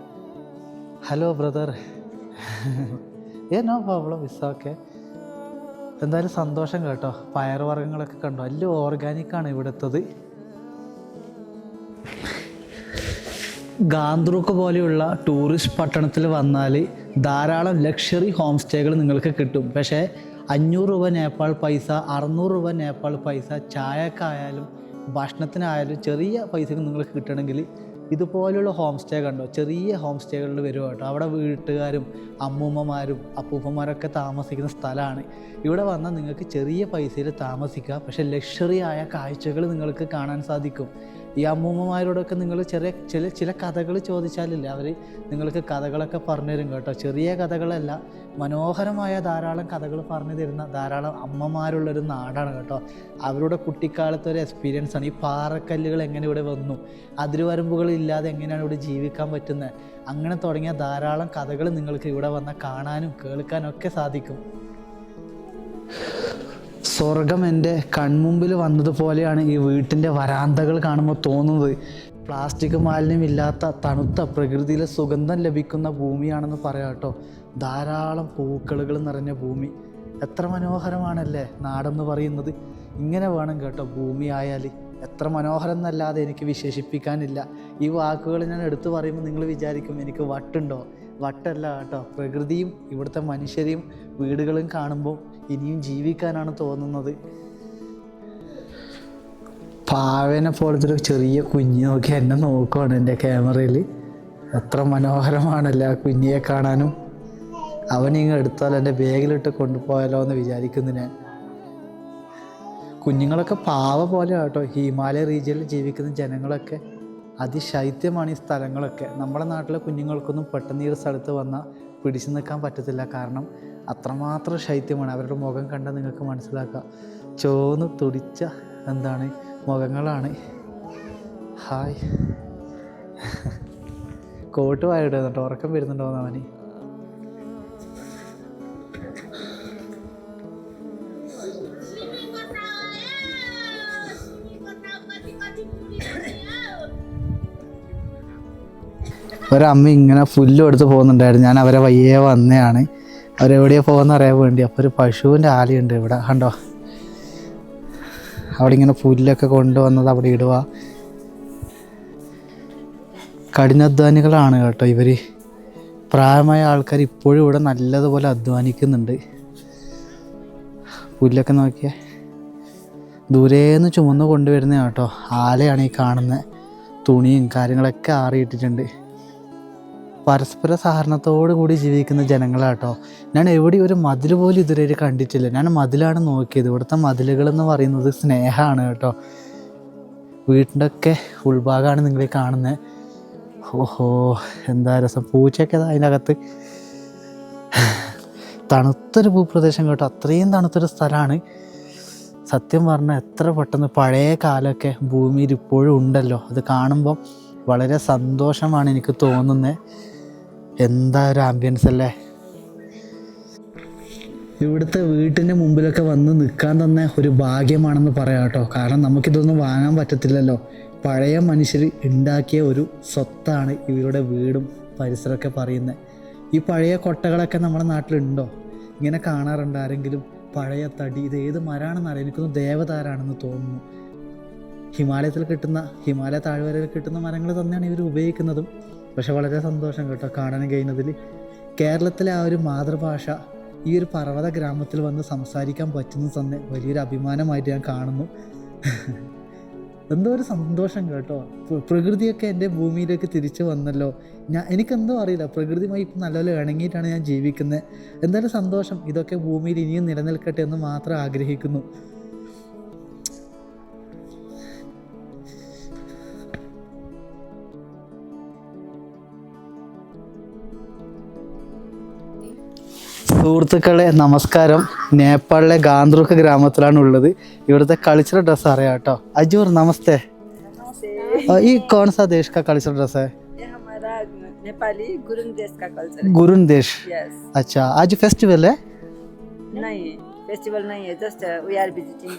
hello brother no problem it's എന്തായാലും സന്തോഷം കേട്ടോ പയറുവർഗ്ഗങ്ങളൊക്കെ കണ്ടോ എല്ലാം ഓർഗാനിക്കാണ് ഇവിടുത്തത് ഗാന്ത്രൂക്ക് പോലെയുള്ള ടൂറിസ്റ്റ് പട്ടണത്തിൽ വന്നാൽ ധാരാളം ലക്ഷറി ഹോം സ്റ്റേകൾ നിങ്ങൾക്ക് കിട്ടും പക്ഷേ 500 രൂപ നേപ്പാൾ പൈസ 600 രൂപ നേപ്പാൾ പൈസ ചായക്കായാലും ഭക്ഷണത്തിനായാലും ചെറിയ പൈസക്ക് നിങ്ങൾക്ക് കിട്ടണമെങ്കിൽ ഇതുപോലെയുള്ള ഹോം സ്റ്റേ കണ്ടോ ചെറിയ ഹോം സ്റ്റേകളിൽ വരും കേട്ടോ അവിടെ വീട്ടുകാരും അമ്മൂമ്മമാരും അപ്പൂപ്പന്മാരൊക്കെ താമസിക്കുന്ന സ്ഥലമാണ് ഇവിടെ വന്നാൽ നിങ്ങൾക്ക് ചെറിയ പൈസയിൽ താമസിക്കാം പക്ഷേ ലക്ഷറി ആയ കാഴ്ചകൾ നിങ്ങൾക്ക് കാണാൻ സാധിക്കും ഈ അമ്മൂമ്മമാരോടൊക്കെ നിങ്ങൾ ചില കഥകൾ ചോദിച്ചാലില്ല അവർ നിങ്ങൾക്ക് കഥകളൊക്കെ പറഞ്ഞു തരും കേട്ടോ ചെറിയ കഥകളല്ല മനോഹരമായ ധാരാളം കഥകൾ പറഞ്ഞു തരുന്ന ധാരാളം അമ്മമാരുള്ളൊരു നാടാണ് കേട്ടോ അവരുടെ കുട്ടിക്കാലത്തെ ഒരു എക്സ്പീരിയൻസ് ആണ് ഈ പാറക്കല്ലുകൾ എങ്ങനെ ഇവിടെ വന്നു അതിരുവരമ്പുകളില്ലാതെ എങ്ങനെയാണ് ഇവിടെ ജീവിക്കാൻ പറ്റുന്നത് അങ്ങനെ തുടങ്ങിയ ധാരാളം കഥകൾ നിങ്ങൾക്ക് ഇവിടെ വന്നാൽ കാണാനും കേൾക്കാനും ഒക്കെ സാധിക്കും സ്വർഗം എൻ്റെ കൺമുമ്പിൽ വന്നതുപോലെയാണ് ഈ വീട്ടിൻ്റെ വരാന്തകൾ കാണുമ്പോൾ തോന്നുന്നത് പ്ലാസ്റ്റിക് മാലിന്യമില്ലാത്ത തണുത്ത പ്രകൃതിയിലെ സുഗന്ധം ലഭിക്കുന്ന ഭൂമിയാണെന്ന് പറയാം കേട്ടോ ധാരാളം പൂക്കളുകൾ നിറഞ്ഞ ഭൂമി എത്ര മനോഹരമാണല്ലേ നാടെന്ന് പറയുന്നത് ഇങ്ങനെ വേണം കേട്ടോ ഭൂമി ആയാൽ എത്ര മനോഹരം എന്നല്ലാതെ എനിക്ക് വിശേഷിപ്പിക്കാനില്ല ഈ വാക്കുകൾ ഞാൻ എടുത്തു പറയുമ്പോൾ നിങ്ങൾ വിചാരിക്കും എനിക്ക് വട്ടുണ്ടോ വട്ടല്ല കേട്ടോ പ്രകൃതിയും ഇവിടുത്തെ മനുഷ്യരെയും വീടുകളും കാണുമ്പോൾ ഇനിയും ജീവിക്കാനാണ് തോന്നുന്നത് പാവനെ പോലത്തെ ഒരു ചെറിയ കുഞ്ഞ് നോക്കി എന്നെ നോക്കുവാണ് എൻ്റെ ക്യാമറയിൽ എത്ര മനോഹരമാണല്ലേ ആ കുഞ്ഞിയെ കാണാനും അവനിങ്ങ് എടുത്താലോ എൻ്റെ ബാഗിലിട്ട് കൊണ്ടുപോയാലോ എന്ന് വിചാരിക്കുന്നു ഞാൻ. കുഞ്ഞുങ്ങളൊക്കെ പാവ പോലെ കേട്ടോ. ഹിമാലയ റീജിയനിൽ ജീവിക്കുന്ന ജനങ്ങളൊക്കെ അതിശൈത്യമാണ് ഈ സ്ഥലങ്ങളൊക്കെ. നമ്മുടെ നാട്ടിലെ കുഞ്ഞുങ്ങൾക്കൊന്നും പെട്ടെന്ന് ഈ ഒരു സ്ഥലത്ത് വന്നാൽ പിടിച്ചു നിൽക്കാൻ പറ്റത്തില്ല. കാരണം അത്രമാത്രം ശൈത്യമാണ്. അവരുടെ മുഖം കണ്ടാൽ നിങ്ങൾക്ക് മനസ്സിലാക്കാം. ചോന്ന് തുടിച്ച എന്താണ് മുഖങ്ങളാണ്. ഹായ്, കോട്ട് വായിടുക എന്നിട്ട് ഉറക്കം വരുന്നുണ്ടോന്ന് അവന്. ഒരമ്മ ഇങ്ങനെ പുല്ലും എടുത്ത് പോകുന്നുണ്ടായിരുന്നു. ഞാൻ അവരെ വയ്യേ വന്നതാണ്. അവരെവിടെയാണ് പോകുന്ന അറിയാൻ വേണ്ടി. അപ്പോൾ ഒരു പശുവിൻ്റെ ആലയുണ്ട് ഇവിടെ കണ്ടോ. അവിടെ ഇങ്ങനെ പുല്ലൊക്കെ കൊണ്ടുവന്നത് അവിടെ ഇടുക. കഠിനാധ്വാനികളാണ് കേട്ടോ ഇവർ. പ്രായമായ ആൾക്കാർ ഇപ്പോഴും ഇവിടെ നല്ലതുപോലെ അധ്വാനിക്കുന്നുണ്ട്. പുല്ലൊക്കെ നോക്കിയേ, ദൂരേന്ന് ചുമന്ന് കൊണ്ടുവരുന്ന കേട്ടോ. ആലയാണ് ഈ കാണുന്നത്. തുണിയും കാര്യങ്ങളൊക്കെ ആറിയിട്ടിട്ടുണ്ട്. പരസ്പര സഹകരണത്തോടു കൂടി ജീവിക്കുന്ന ജനങ്ങളാട്ടോ. ഞാൻ എവിടെയും ഒരു മതിൽ പോലും ഇതുവരെ കണ്ടിട്ടില്ല. ഞാൻ മതിലാണ് നോക്കിയത്. ഇവിടുത്തെ മതിലുകളെന്ന് പറയുന്നത് സ്നേഹമാണ് കേട്ടോ. വീട്ടിൻ്റെ ഒക്കെ ഉൾഭാഗമാണ് നിങ്ങൾ കാണുന്നത്. ഓഹോ, എന്താ രസം. പൂച്ചയൊക്കെ അതിൻ്റെ അകത്ത്. തണുത്തൊരു ഭൂപ്രദേശം കേട്ടോ. അത്രയും തണുത്തൊരു സ്ഥലമാണ്. സത്യം പറഞ്ഞാൽ എത്ര പെട്ടെന്ന് പഴയ കാലമൊക്കെ ഭൂമിയിൽ ഇപ്പോഴും ഉണ്ടല്ലോ. അത് കാണുമ്പം വളരെ സന്തോഷമാണ് എനിക്ക് തോന്നുന്നത്. എന്താ ഒരു ആംബിയൻസ് അല്ലേ. ഇവിടുത്തെ വീട്ടിൻ്റെ മുമ്പിലൊക്കെ വന്ന് നിൽക്കാൻ തന്നെ ഒരു ഭാഗ്യമാണെന്ന് പറയാം കേട്ടോ. കാരണം നമുക്കിതൊന്നും വാങ്ങാൻ പറ്റത്തില്ലല്ലോ. പഴയ മനുഷ്യർ ഉണ്ടാക്കിയ ഒരു സ്വത്താണ് ഇവരുടെ വീടും പരിസരമൊക്കെ പറയുന്നത്. ഈ പഴയ കൊട്ടകളൊക്കെ നമ്മുടെ നാട്ടിലുണ്ടോ? ഇങ്ങനെ കാണാറുണ്ട് ആരെങ്കിലും? പഴയ തടി, ഇത് ഏത് മരമാണെന്നറിയാം. എനിക്കൊന്ന് ദേവതാരാണെന്ന് തോന്നുന്നു. ഹിമാലയ താഴ്വരയിൽ കിട്ടുന്ന മരങ്ങൾ തന്നെയാണ് ഇവർ ഉപയോഗിക്കുന്നതും. പക്ഷെ വളരെ സന്തോഷം കേട്ടോ കാണാൻ കഴിയുന്നതിൽ. കേരളത്തിലെ ആ ഒരു മാതൃഭാഷ ഈ ഒരു പർവ്വത ഗ്രാമത്തിൽ വന്ന് സംസാരിക്കാൻ പറ്റുന്നത് തന്നെ വലിയൊരു അഭിമാനമായിട്ട് ഞാൻ കാണുന്നു. എന്തോ ഒരു സന്തോഷം കേട്ടോ. പ്രകൃതിയൊക്കെ എൻ്റെ ഭൂമിയിലേക്ക് തിരിച്ചു വന്നല്ലോ. എനിക്കെന്തോ അറിയില്ല, പ്രകൃതിയുമായി ഇപ്പം നല്ലപോലെ ഇണങ്ങിയിട്ടാണ് ഞാൻ ജീവിക്കുന്നത്. എന്തായാലും സന്തോഷം. ഇതൊക്കെ ഭൂമിയിൽ ഇനിയും നിലനിൽക്കട്ടെ എന്ന് മാത്രം ആഗ്രഹിക്കുന്നു. സുഹൃത്തുക്കളെ നമസ്കാരം. നേപ്പാളിലെ ഗാന്ത്രുക്ക് ഗ്രാമത്തിലാണ് ഉള്ളത്. ഇവിടുത്തെ കൾച്ചറൽ ഡ്രസ്സ് അറിയാം കേട്ടോ. അജൂർ നമസ്തേ. ഈ कौन सा देश का कल्चरल ड्रेस है? ये हमारा नेपाली गुरुङ देश का कल्चर है। गुरुङ देश। यस। अच्छा, आज फेस्टिवल है? नहीं, फेस्टिवल नहीं है, just we are visiting.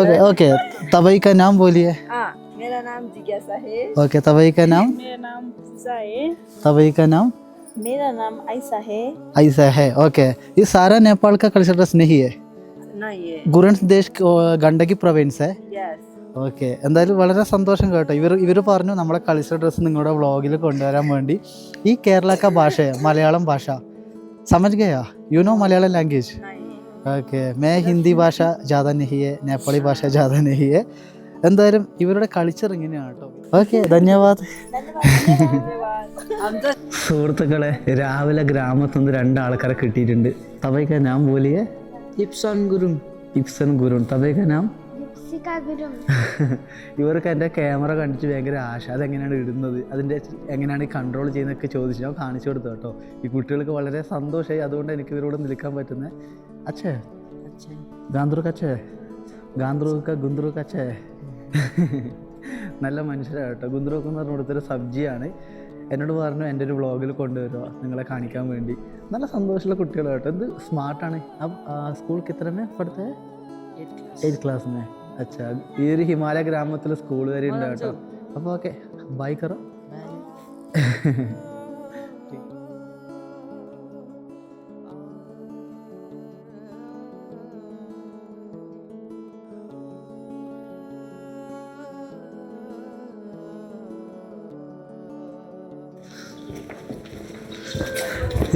Okay okay, तबई का नाम बोलिए। हाँ, मेरा नाम जिज्ञासा है। ओके, तबई का नाम? मेरा नाम पूजा है। तबई का नाम? मेरा नाम आयशा है। ऐसा है, ओके। ये सारा नेपाल का कल्चरल ड्रेस नहीं है? नहीं है। गुरुङ देश गंडकी प्रोविंस है। यस। ഓക്കെ, എന്തായാലും വളരെ സന്തോഷം കേട്ടോ. ഇവർ പറഞ്ഞു നമ്മളെ കൾച്ചറൽ ഡ്രസ്സ് നിങ്ങളുടെ വ്ളോഗിൽ കൊണ്ടുവരാൻ വേണ്ടി. ഈ കേരളക്ക ഭാഷ മലയാളം ഭാഷ समझ गया? You know Malayalam language? Okay, मैं हिंदी ഭാഷ ज़्यादा नहीं है, നേപ്പാളി ഭാഷ ज़्यादा नहीं है. എന്തായാലും ഇവരുടെ കൾച്ചർ ഇങ്ങനെയാണ് കേട്ടോ. ഓക്കെ, ധന്യവാദ്. സുഹൃത്തുക്കളെ, രാവിലെ ഗ്രാമത്തിൽ നിന്ന് 2 ആൾക്കാരെ കിട്ടിയിട്ടുണ്ട്. തബൈക്ക നാം ബോലിയെ? ഇപ്സൺ ഗുരുങ്. ഇപ്സൺ ഗുരുങ്. തബൈക്ക നാം? ഗുരുങ്. ഇവർക്ക് എൻ്റെ ക്യാമറ കണ്ടിട്ട് ഭയങ്കര ആശ. അതെങ്ങനെയാണ് ഇടുന്നത്, അതിൻ്റെ എങ്ങനെയാണ് കൺട്രോൾ ചെയ്യുന്നതൊക്കെ ചോദിച്ചു. ഞാൻ കാണിച്ചു കൊടുത്തു കേട്ടോ. ഈ കുട്ടികൾക്ക് വളരെ സന്തോഷമായി. അതുകൊണ്ട് എനിക്ക് ഇവരോട് നിൽക്കാൻ പറ്റുന്നത്. അച്ഛേ, ഗാന്ത്രുക്ക് അച്ഛേ, ഗാന്ത്രുക്ക ഗുന്ദ്രുക്ക് അച്ഛേ. നല്ല മനുഷ്യരാണ് കേട്ടോ. ഗുന്ദ്രുക്ക് എന്ന് പറഞ്ഞ ഇവിടുത്തെ ഒരു സബ്ജിയാണ്. എന്നോട് പറഞ്ഞു എൻ്റെ ഒരു വ്ളോഗിൽ കൊണ്ടുവരുക നിങ്ങളെ കാണിക്കാൻ വേണ്ടി. നല്ല സന്തോഷമുള്ള കുട്ടികളാണ് കേട്ടോ. ഇത് സ്മാർട്ടാണ്. സ്കൂൾ കിത്തരമേ പഠിത്തേ? 8th क्लास में. अच्छा, ഈ ഒരു ഹിമാലയ ഗ്രാമത്തിൽ സ്കൂൾ വരെ ഉണ്ട് കേട്ടോ. അപ്പോൾ ഓക്കെ, ബൈ കറോ.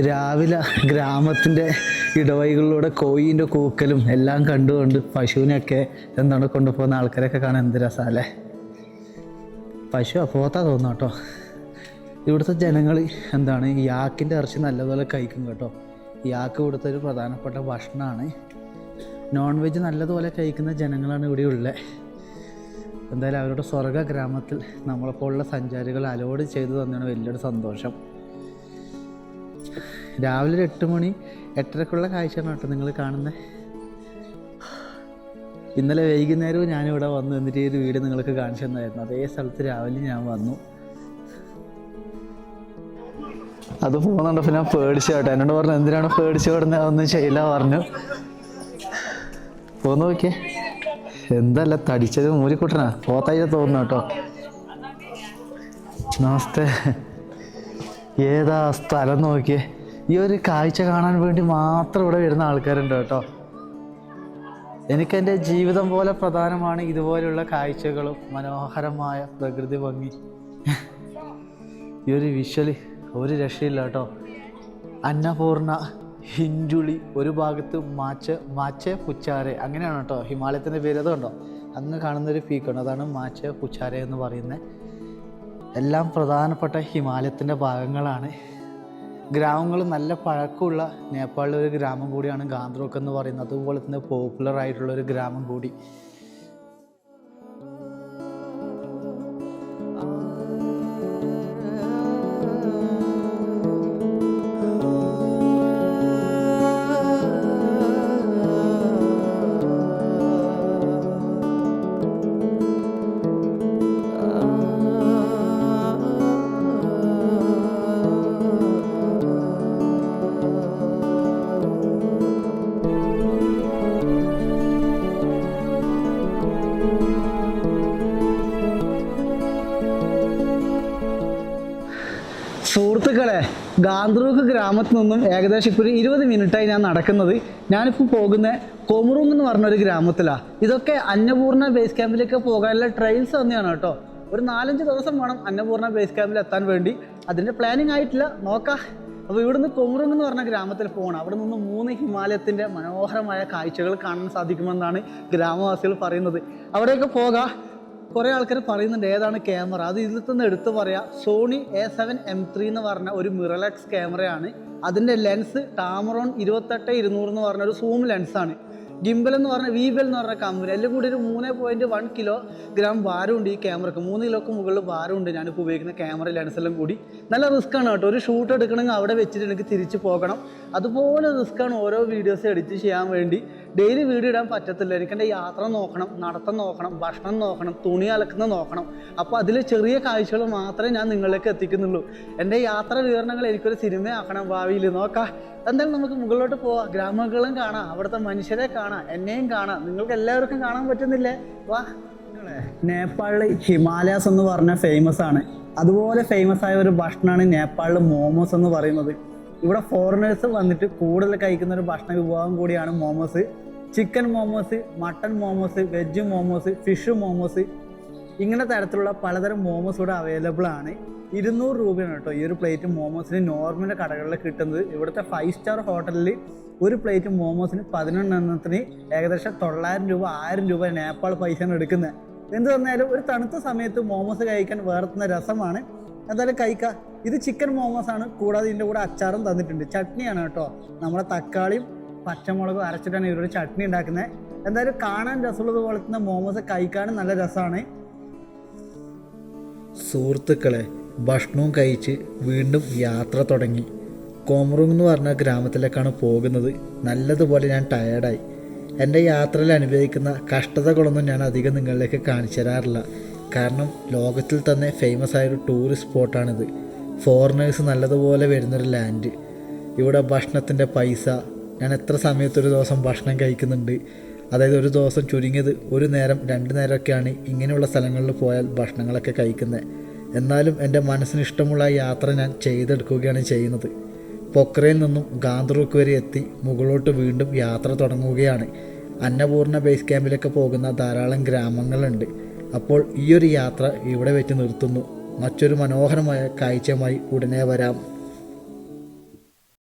രാവിലെ ഗ്രാമത്തിൻ്റെ ഇടവഴികളിലൂടെ കോയിൻ്റെ കൂക്കലും എല്ലാം കണ്ടുകൊണ്ട് പശുവിനെയൊക്കെ എന്താണ് കൊണ്ടുപോകുന്ന ആൾക്കാരൊക്കെ കാണാൻ എന്ത് രസമല്ലേ. പശു പോത്താ തോന്നുന്നു കേട്ടോ. ഇവിടുത്തെ ജനങ്ങൾ എന്താണ് യാക്കിൻ്റെ ഇറച്ചി നല്ലപോലെ കഴിക്കും കേട്ടോ. ഇയാൾക്ക് ഇവിടുത്തെ ഒരു പ്രധാനപ്പെട്ട ഭക്ഷണമാണ്. നോൺ വെജ് നല്ലതുപോലെ കഴിക്കുന്ന ജനങ്ങളാണ് ഇവിടെ ഉള്ളത്. എന്തായാലും അവരുടെ സ്വർഗ്ഗ ഗ്രാമത്തിൽ നമ്മളെപ്പോലുള്ള സഞ്ചാരികൾ അലോഡ് ചെയ്തു തന്നെയാണ് വലിയൊരു സന്തോഷം. രാവിലെ ഒരു 8 മണി 8:30ക്കുള്ള കാഴ്ചയാണ് കേട്ടോ നിങ്ങൾ കാണുന്നത്. ഇന്നലെ വൈകുന്നേരവും ഞാനിവിടെ വന്നു എന്നിട്ട് ഈ ഒരു വീഡിയോ നിങ്ങൾക്ക് കാണിച്ചു തന്നായിരുന്നു. അതേ സ്ഥലത്ത് രാവിലെ ഞാൻ വന്നു. അത് പോകുന്നുണ്ടപ്പോൾ ഞാൻ പേടിച്ചു കേട്ടോ. എന്നോട് പറഞ്ഞു എന്തിനാണ് പേടിച്ചു കിടന്ന് അതൊന്നും ചെയ്യില്ല പറഞ്ഞു. പോന്ന് നോക്കിയേ, എന്തല്ല തടിച്ചത് മൂരിക്കൂട്ടനാ പോത്തായിട്ട് തോന്നുന്നു കേട്ടോ. നമസ്തേ. ഏതാ സ്ഥലം നോക്കിയേ. ഈ ഒരു കാഴ്ച കാണാൻ വേണ്ടി മാത്രം ഇവിടെ വരുന്ന ആൾക്കാരുണ്ട് കേട്ടോ. എനിക്കെൻ്റെ ജീവിതം പോലെ പ്രധാനമാണ് ഇതുപോലെയുള്ള കാഴ്ചകളും മനോഹരമായ പ്രകൃതി ഭംഗി. ഈ ഒരു വിഷ്വല് ഒരു രക്ഷയില്ല കേട്ടോ. അന്നപൂർണ, ഹിഞ്ചുളി, ഒരു ഭാഗത്ത് മാച്ചെ പുച്ചാരെ, അങ്ങനെയാണ് കേട്ടോ ഹിമാലയത്തിൻ്റെ പേര്. അതുകൊണ്ടോ അങ്ങ് കാണുന്നൊരു പീക്കാണ്, അതാണ് മാച്ചെ പുച്ചാരെ എന്ന് പറയുന്നത്. എല്ലാം പ്രധാനപ്പെട്ട ഹിമാലയത്തിൻ്റെ ഭാഗങ്ങളാണ്. ഗ്രാമങ്ങൾ നല്ല പഴക്കമുള്ള നേപ്പാളിലെ ഒരു ഗ്രാമം കൂടിയാണ് ഗാന്ത്രോക്ക് എന്ന് പറയുന്നത്. അതുപോലെ തന്നെ പോപ്പുലർ ആയിട്ടുള്ള ഒരു ഗ്രാമം കൂടി. സുഹൃത്തുക്കളെ, ഗാന്ത്രോക്ക് ഗ്രാമത്തിൽ നിന്നും ഏകദേശം ഇപ്പോൾ ഒരു 20 മിനിറ്റായി ഞാൻ നടക്കുന്നത്. ഞാനിപ്പോൾ പോകുന്ന കൊമറുങ് എന്ന് പറഞ്ഞൊരു ഗ്രാമത്തിലാണ്. ഇതൊക്കെ അന്നപൂർണ ബേസ് ക്യാമ്പിലേക്ക് പോകാനുള്ള ട്രെയിൽസ് തന്നെയാണ് കേട്ടോ. ഒരു 4-5 ദിവസം വേണം അന്നപൂർണ ബേസ് ക്യാമ്പിൽ എത്താൻ വേണ്ടി. അതിൻ്റെ പ്ലാനിങ് ആയിട്ടില്ല, നോക്കാം. അപ്പോൾ ഇവിടുന്ന് കൊമറുങ് എന്ന് പറഞ്ഞ ഗ്രാമത്തിൽ പോകണം. അവിടെ നിന്ന് 3 ഹിമാലയത്തിൻ്റെ മനോഹരമായ കാഴ്ചകൾ കാണാൻ സാധിക്കുമെന്നാണ് ഗ്രാമവാസികൾ പറയുന്നത്. അവിടെയൊക്കെ പോകാം. കുറേ ആൾക്കാർ പറയുന്നുണ്ട് ഏതാണ് ക്യാമറ, അത് ഇതിൽ തന്നെ എടുത്തു പറയാം. സോണി A7 M3 എന്ന് പറഞ്ഞ ഒരു മിറർലെസ് ക്യാമറയാണ്. അതിൻ്റെ ലെൻസ് ടാമറോൺ 28-200 എന്ന് പറഞ്ഞ ഒരു സൂം ലെൻസാണ്. ഗിംബൽ എന്ന് പറഞ്ഞ വീബൽ എന്ന് പറഞ്ഞ കമ്പനി. എല്ലാം കൂടി ഒരു 3.1 കിലോഗ്രാം ഭാരമുണ്ട് ഈ ക്യാമറക്ക്. 3 കിലോക്ക് മുകളിൽ ഭാരമുണ്ട് ഞാനിപ്പോൾ ഉപയോഗിക്കുന്ന ക്യാമറ ലെൻസെല്ലാം കൂടി. നല്ല റിസ്ക്കാണ് കേട്ടോ. ഒരു ഷൂട്ട് എടുക്കണമെങ്കിൽ അവിടെ വെച്ചിട്ട് എനിക്ക് തിരിച്ച് പോകണം. അതുപോലെ റിസ്ക്കാണ് ഓരോ വീഡിയോസ് എഡിറ്റ് ചെയ്യാൻ വേണ്ടി. ഡെയിലി വീഡിയോ ഇടാൻ പറ്റത്തില്ല. എനിക്കെൻ്റെ യാത്ര നോക്കണം, നടത്തം നോക്കണം, ഭക്ഷണം നോക്കണം, തുണി അലക്കുന്നത് നോക്കണം. അപ്പോൾ അതിൽ ചെറിയ കാഴ്ചകൾ മാത്രമേ ഞാൻ നിങ്ങളിലേക്ക് എത്തിക്കുന്നുള്ളൂ. എൻ്റെ യാത്ര വിവരണങ്ങൾ എനിക്കൊരു സിനിമയാക്കണം ഭാവിയിൽ. നോക്കാം. എന്തായാലും നമുക്ക് മുകളിലോട്ട് പോവാം. ഗ്രാമങ്ങളും കാണാം, അവിടുത്തെ മനുഷ്യരെ കാണാം, എന്നെയും കാണാം. നിങ്ങൾക്ക് എല്ലാവർക്കും കാണാൻ പറ്റുന്നില്ലേ? വാ. നേപ്പാളിൽ ഹിമാലയാസ് എന്ന് പറഞ്ഞാൽ ഫേമസ് ആണ്. അതുപോലെ ഫേമസ് ആയ ഒരു ഭക്ഷണമാണ് നേപ്പാളിൽ മോമോസ് എന്ന് പറയുന്നത്. ഇവിടെ ഫോറിനേഴ്സ് വന്നിട്ട് കൂടുതൽ കഴിക്കുന്ന ഒരു ഭക്ഷണ വിഭവം കൂടിയാണ് momos. Chicken momos, mutton momos, veg momos, fish momos, ഇങ്ങനെ തരത്തിലുള്ള പലതരം മോമോസ് ഇവിടെ അവൈലബിൾ ആണ്. 200 രൂപയാണ് കേട്ടോ ഈ ഒരു പ്ലേറ്റ് മോമോസിന് നോർമൽ കടകളിൽ കിട്ടുന്നത്. ഇവിടുത്തെ 5 സ്റ്റാർ ഹോട്ടലിൽ ഒരു പ്ലേറ്റ് മോമോസിന് 11 എണ്ണത്തിന് ഏകദേശം 900 രൂപ 1000 രൂപ നേപ്പാൾ പൈസയാണ് എടുക്കുന്നത്. എന്ത് തന്നാലും ഒരു തണുത്ത സമയത്ത് മോമോസ് കഴിക്കാൻ വേർത്തുന്ന രസമാണ്. എന്തായാലും കഴിക്കാം. ഇത് ചിക്കൻ മോമോസ് ആണ്. കൂടാതെ ഇതിൻ്റെ കൂടെ അച്ചാറും തന്നിട്ടുണ്ട്. ചട്നിയാണ് കേട്ടോ. നമ്മുടെ തക്കാളിയും പച്ചമുളകും അരച്ചിട്ടാണ് ഇവരുടെ ചട്നി ഉണ്ടാക്കുന്നത്. എന്തായാലും കാണാൻ രസമുള്ളത് പോലെ തന്നെ മോമോസ് കഴിക്കാനും നല്ല രസമാണ്. സുഹൃത്തുക്കളെ, ഭക്ഷണവും കഴിച്ച് വീണ്ടും യാത്ര തുടങ്ങി. കൊമറുങ് എന്ന് പറഞ്ഞ ഗ്രാമത്തിലേക്കാണ് പോകുന്നത്. നല്ലതുപോലെ ഞാൻ ടയേർഡായി. എൻ്റെ യാത്രയിൽ അനുഭവിക്കുന്ന കഷ്ടതകളൊന്നും ഞാൻ അധികം നിങ്ങളിലേക്ക് കാണിച്ചു തരാറില്ല. കാരണം ലോകത്തിൽ തന്നെ ഫേമസ് ആയൊരു ടൂറിസ്റ്റ് സ്പോട്ടാണിത്. ഫോറിനേഴ്സ് നല്ലതുപോലെ വരുന്നൊരു ലാൻഡ്. ഇവിടെ ഭക്ഷണത്തിൻ്റെ പൈസ, ഞാൻ എത്ര സമയത്തൊരു ദിവസം ഭക്ഷണം കഴിക്കുന്നുണ്ട്. അതായത് ഒരു ദിവസം ചുരുങ്ങിയത് 1 നേരം 2 നേരമൊക്കെയാണ് ഇങ്ങനെയുള്ള സ്ഥലങ്ങളിൽ പോയാൽ ഭക്ഷണങ്ങളൊക്കെ കഴിക്കുന്നത്. എന്നാലും എൻ്റെ മനസ്സിന് ഇഷ്ടമുള്ള യാത്ര ഞാൻ ചെയ്തെടുക്കുകയാണ് ചെയ്യുന്നത്. പൊക്രയിൽ നിന്നും ഗാന്ത്രോക്ക് വരെ എത്തി മുകളിലോട്ട് വീണ്ടും യാത്ര തുടങ്ങുകയാണ്. അന്നപൂർണ ബേസ് ക്യാമ്പിലേക്ക് പോകുന്ന ധാരാളം ഗ്രാമങ്ങളുണ്ട്. അപ്പോൾ ഈ ഒരു യാത്ര ഇവിടെ വെച്ച് നിർത്തുന്നു. മറ്റൊരു മനോഹരമായ കാഴ്ചയുമായി ഉടനെ വരാം.